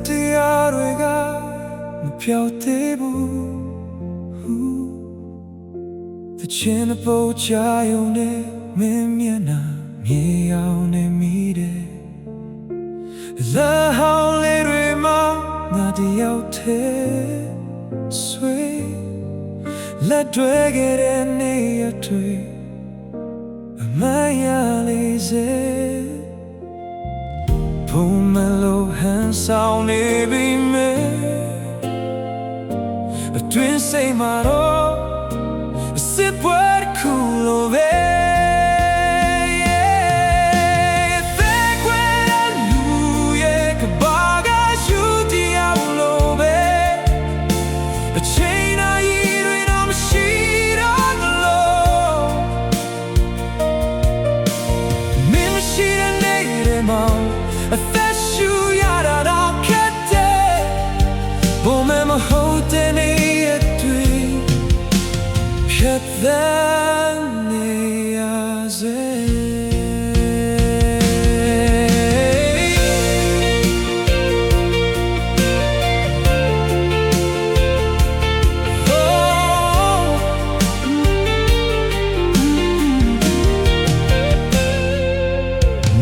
တရားတွေကမပြောင်းသေးဘူးသချင်းအပေါ်ချရုံနဲ့မင်းမျက်နှာမြေအောင်နဲ့မိတယ်လာဟောင်းလေးတွေမှာငါတယောက်တည်းဆွေလက်တွေခဲ့တဲ့နေ့ရက်တွေအမရလေးစေဘုံမလို့ဟန်ဆောင်နေပြီမဲအတွင်းစိတ်မှာတော့စစ်ပွဲတစ်ခုလိုပဲအသက်ရှူရတာတော့ခက်တယ်ဘုံမဲ့မဟုတ်တဲ့နေ့ရက်တွေဖြတ်သန်းနေရစေ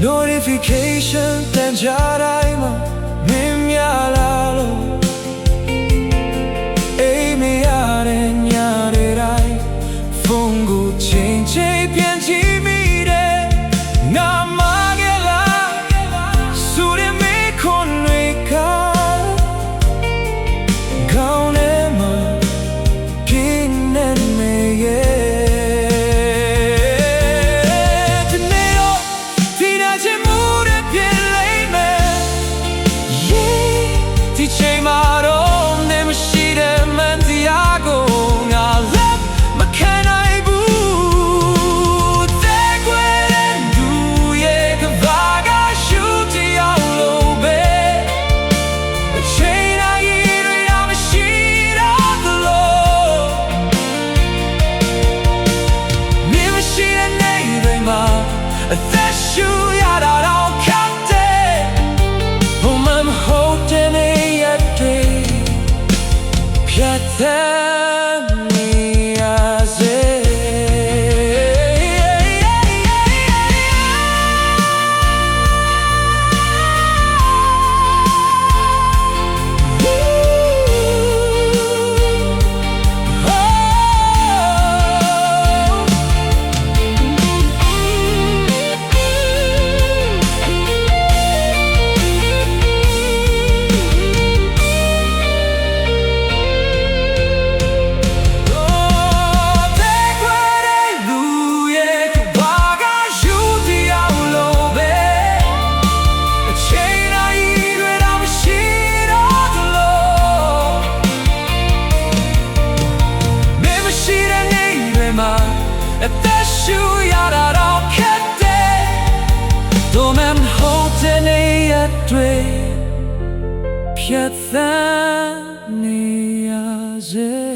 Notification တန်ကြတိုင်းမှာမင်းများလာလို့အိမ်မရတဲ့ညတွေတိုင်းဖုန်းကိုချိန်ချိန်ပြန်ကြည့်မိတယ်ငါမခဲ့လားဆိုရမေးခွန်းတွေကခေါင်းထဲမှာပြင်းနေနေရဲ့ဒီချိန်မှာတော့နေမရှိတဲ့မန်တရားကိုငါလက်မခံနိုင်ဘူးတဲ့ကွယ်တဲ့လူရဲ့ကဘာကရှူတရားလို့ပဲအချိန်တိုင်းတွေတော့မရှိတော့သလိုနေမရှိတဲ့နေ့တွေမှာအသက်ရှူရတာတော့ခက်တယ်ဘုံမမဟုတ်တဲ့ဖြတ်သန်းနေရစေအသက်ရှူရတာတော့ခက်တယ်တို့မှမဟုတ်တဲ့နေ့ရက်တွေဖြတ်သန်းနေရစေ